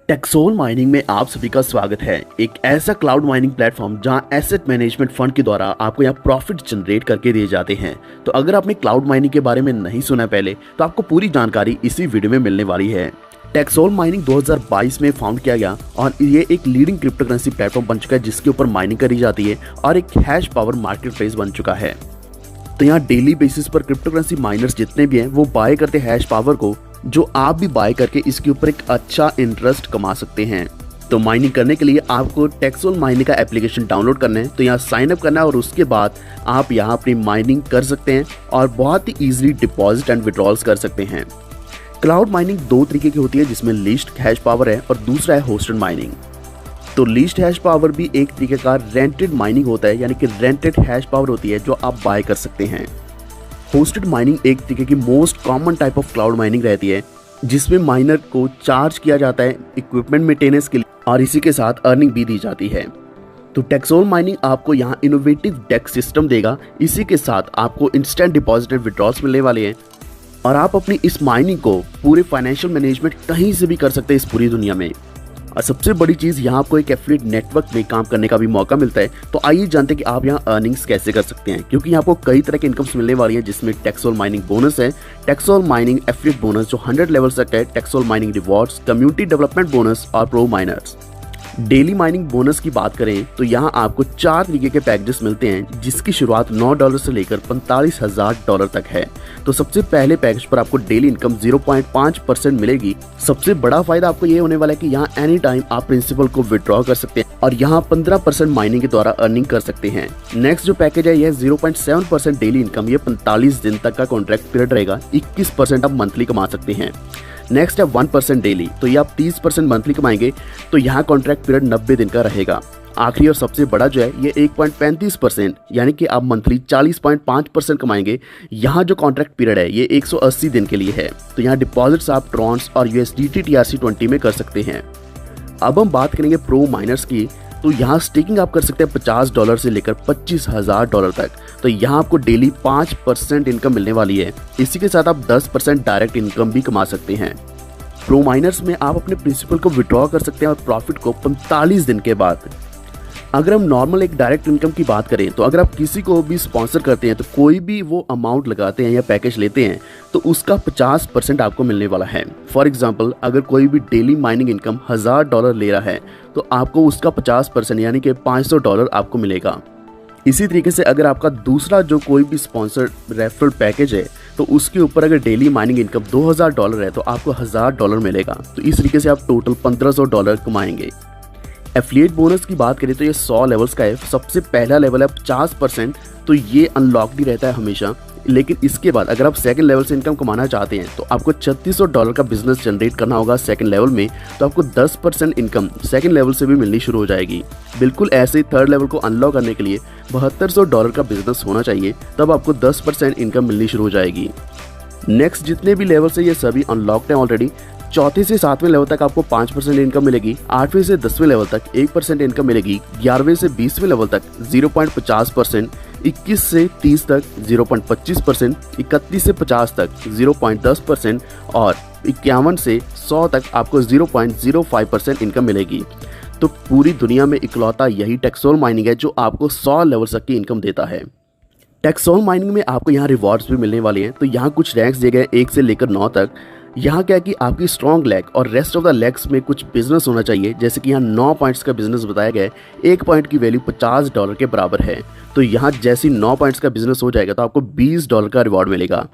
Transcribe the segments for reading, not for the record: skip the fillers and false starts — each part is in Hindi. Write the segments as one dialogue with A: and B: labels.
A: टेक्सोल माइनिंग में आप सभी का स्वागत है। एक ऐसा क्लाउड माइनिंग प्लेटफॉर्म जहां एसेट मैनेजमेंट फंड के द्वारा आपको यहां प्रॉफिट जनरेट करके दिए जाते हैं। तो अगर आपने क्लाउड माइनिंग के बारे में नहीं सुना पहले, तो आपको पूरी जानकारी इसी वीडियो में मिलने वाली है। टेक्सोल माइनिंग 2022 में फाउंड किया गया और ये एक लीडिंग क्रिप्टो करेंसी प्लेटफॉर्म बन चुका है जिसके ऊपर माइनिंग करी जाती है और एक हैश पावर मार्केट प्लेस बन चुका है। तो यहाँ डेली बेसिस पर क्रिप्टो करेंसी माइनर्स जितने भी हैं वो बाय करते हैं हैश पावर को, जो आप भी बाय करके इसके ऊपर एक अच्छा इंटरेस्ट कमा सकते हैं। तो माइनिंग करने के लिए आपको टेक्सोल माइनिंग का एप्लीकेशन डाउनलोड करना है, तो यहाँ साइन अप करना है और उसके बाद आप यहाँ अपनी माइनिंग कर सकते हैं और बहुत ही इजीली डिपॉजिट एंड विड्रॉल्स कर सकते हैं। क्लाउड माइनिंग दो तरीके की होती है, जिसमें लीस्ट हैश पावर है और दूसरा है होस्टेड माइनिंग। तो लीस्ट हैश पावर भी एक तरीके का रेंटेड माइनिंग होता है, यानी कि रेंटेड हैश पावर होती है जो आप बाय कर सकते हैं। होस्टेड माइनिंग एक तरीके की most common type of cloud mining रहती है, जिसमें माइनर को चार्ज किया जाता है इक्विपमेंट मेंटेनेंस के लिए और इसी के साथ अर्निंग भी दी जाती है। तो टेक्सोल माइनिंग आपको यहाँ इनोवेटिव डेक्स सिस्टम देगा, इसी के साथ आपको इंस्टेंट डिपॉजिट एंड विड्रॉल्स मिलने वाले हैं और आप अपनी इस माइनिंग को पूरे फाइनेंशियल मैनेजमेंट कहीं से भी कर सकते हैं इस पूरी दुनिया में। और सबसे बड़ी चीज़, यहाँ आपको एक एफिलिएट नेटवर्क में काम करने का भी मौका मिलता है। तो आइए जानते हैं कि आप यहाँ अर्निंग्स कैसे कर सकते हैं, क्योंकि यहाँ आपको कई तरह के इनकम्स मिलने वाली हैं, जिसमें टेक्सोल माइनिंग बोनस है, टेक्सोल माइनिंग एफिलिएट बोनस जो 100 लेवल्स तक है, Texol mining rewards, community development bonus और pro miners. Daily mining bonus की बात करें तो यहाँ आपको 4 तरीके के पैकेजेस मिलते हैं, जिसकी शुरुआत $9 से लेकर $45,000 तक है। तो सबसे पहले पैकेज पर आपको डेली इनकम 0.5% मिलेगी। सबसे बड़ा फायदा आपको ये होने वाला है कि यहाँ एनी टाइम आप प्रिंसिपल को विड्रॉ कर सकते हैं और यहाँ 15% माइनिंग के द्वारा अर्निंग कर सकते हैं। नेक्स्ट जो पैकेज है यह 0.7% डेली इनकम, ये 45 दिन तक का कॉन्ट्रैक्ट पीरियड रहेगा। 21% आप मंथली कमा सकते हैं। नेक्स्ट है 1% डेली, तो ये आप 30% मंथली कमाएंगे, तो यहाँ कॉन्ट्रैक्ट पीरियड 90 दिन का रहेगा। आखिरी और सबसे बड़ा जो है ये 1.35%, यानी कि आप मंथली 40.5% कमाएंगे। यहाँ जो कॉन्ट्रैक्ट पीरियड है ये 180 दिन के लिए है। तो यहाँ डिपॉजिट्स आप ट्रॉन्स और USDT TRC20 में कर सकते हैं। अब हम बात करेंगे प्रो माइनर्स की, तो यहाँ स्टेकिंग आप कर सकते हैं $50 से लेकर $25,000 तक। तो यहाँ आपको डेली 5% इनकम मिलने वाली है। इसी के साथ आप 10% डायरेक्ट इनकम भी कमा सकते हैं। प्रो माइनर्स में आप अपने प्रिंसिपल को विड्रॉ कर सकते हैं और प्रॉफिट को 45 दिन के बाद। अगर हम नॉर्मल एक डायरेक्ट इनकम की बात करें, तो अगर आप किसी को भी स्पॉन्सर करते हैं, तो कोई भी वो अमाउंट लगाते हैं या पैकेज लेते हैं, तो उसका 50% आपको मिलने वाला है। फॉर एग्जांपल, अगर कोई भी डेली माइनिंग इनकम $1000 ले रहा है, तो आपको उसका 50% यानी कि $500 आपको मिलेगा। इसी तरीके से अगर आपका दूसरा जो कोई भी स्पॉन्सर रेफरल पैकेज है, तो उसके ऊपर अगर डेली माइनिंग इनकम $2000 है, तो आपको $1000 मिलेगा। तो इस तरीके से आप टोटल $1500 कमाएंगे। एफिलिएट बोनस की बात करें तो ये 100 लेवल्स का है। सबसे पहला लेवल है 50%, तो ये अनलॉक्ड ही रहता है हमेशा। लेकिन इसके बाद अगर आप सेकंड लेवल से इनकम कमाना चाहते हैं, तो आपको $3600 का बिजनेस जनरेट करना होगा सेकंड लेवल में। तो आपको 10% इनकम सेकंड लेवल से भी मिलनी शुरू हो जाएगी। बिल्कुल ऐसे ही थर्ड लेवल को अनलॉक करने के लिए $7200 का बिजनेस होना चाहिए, तब आपको 10% इनकम मिलनी शुरू हो जाएगी। नेक्स्ट जितने भी लेवल्स है ये सभी अनलॉक्ड हैं ऑलरेडी। चौथे से 7वें लेवल तक आपको 5% इनकम मिलेगी। 8वें से 10वें लेवल तक 1% इनकम मिलेगी। 11वें से 20वें लेवल तक 0.50%, 21 से 30 तक 0.25%, 31 से 50 तक 0.10% और 51 से 100 तक आपको 0.05% इनकम मिलेगी। तो पूरी दुनिया में इकलौता यही टेक्सोल माइनिंग है जो आपको 100 लेवल तक की इनकम देता है। टेक्सोल माइनिंग में आपको यहाँ रिवॉर्ड्स भी मिलने वाले हैं। तो यहाँ कुछ रैंक्स दिए गए 1 से लेकर 9 तक। यहाँ क्या है कि आपकी स्ट्रॉन्ग लेग और रेस्ट ऑफ द लेग्स में कुछ बिजनेस होना चाहिए। जैसे कि यहाँ 9 पॉइंट्स का बिजनेस बताया गया है, 1 पॉइंट की वैल्यू $50 के बराबर है। तो यहाँ जैसे 9 पॉइंट्स का बिजनेस हो जाएगा तो आपको $20 का रिवॉर्ड मिलेगा।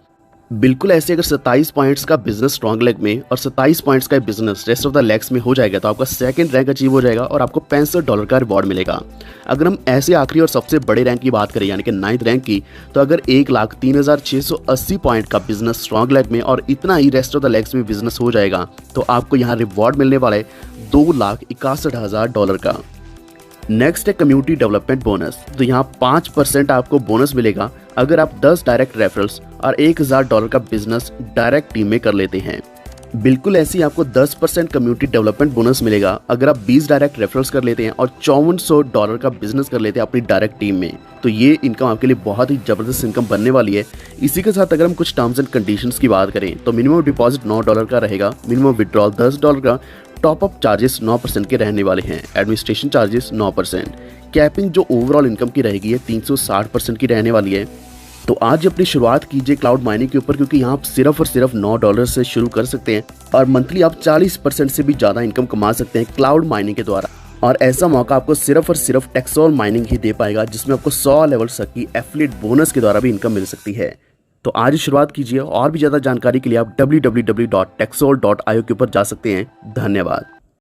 A: बिल्कुल ऐसे अगर 27 पॉइंट्स का बिजनेस स्ट्रॉन्ग लेग में और 27 पॉइंट्स का business rest of the legs में हो जाएगा, तो आपका सेकंड रैंक अचीव हो जाएगा और आपको $65 का रिवॉर्ड मिलेगा। अगर हम ऐसे आखिरी और सबसे बड़े रैंक की बात करें, यानी कि 9th रैंक की, तो अगर 1,03,680 पॉइंट का बिजनेस स्ट्रॉन्ग लेग में और इतना ही रेस्ट ऑफ द लेग्स में बिजनेस हो जाएगा, तो आपको यहाँ रिवॉर्ड मिलने वाला है $2,61,000 का। नेक्स्ट है कम्युनिटी डेवलपमेंट बोनस। तो यहाँ 5% आपको बोनस मिलेगा अगर आप 10 डायरेक्ट रेफरल्स और $1000 का बिजनेस डायरेक्ट टीम में कर लेते हैं। बिल्कुल ऐसे ही आपको 10% कम्युनिटी डेवलपमेंट बोनस मिलेगा अगर आप 20 डायरेक्ट रेफरल्स कर लेते हैं और $5400 का बिजनेस कर लेते हैं अपनी डायरेक्ट टीम में। तो ये इनकम आपके लिए बहुत ही ज़बरदस्त इनकम बनने वाली है। इसी के साथ अगर हम कुछ टर्म्स एंड कंडीशंस की बात करें तो मिनिमम डिपॉजिट $9 का रहेगा, मिनिमम विड्रॉल $10 का, टॉपअप चार्जेस 9% के रहने वाले हैं, एडमिनिस्ट्रेशन चार्जेस 9%, कैपिंग जो ओवरऑल इनकम की रहेगी है 360% की रहने वाली है। तो आज अपनी शुरुआत कीजिए क्लाउड माइनिंग के ऊपर, क्योंकि यहाँ आप सिर्फ और सिर्फ $9 से शुरू कर सकते हैं और मंथली आप 40% से भी ज़्यादा इनकम कमा सकते हैं क्लाउड माइनिंग के द्वारा। और ऐसा मौका आपको सिर्फ और सिर्फ टेक्सोल माइनिंग ही दे पाएगा, जिसमें आपको 100 लेवल तक की एफिलिएट बोनस के द्वारा भी इनकम मिल सकती है। तो आज ही शुरुआत कीजिए और भी ज़्यादा जानकारी के लिए आप www.texol.io के ऊपर जा सकते हैं। धन्यवाद।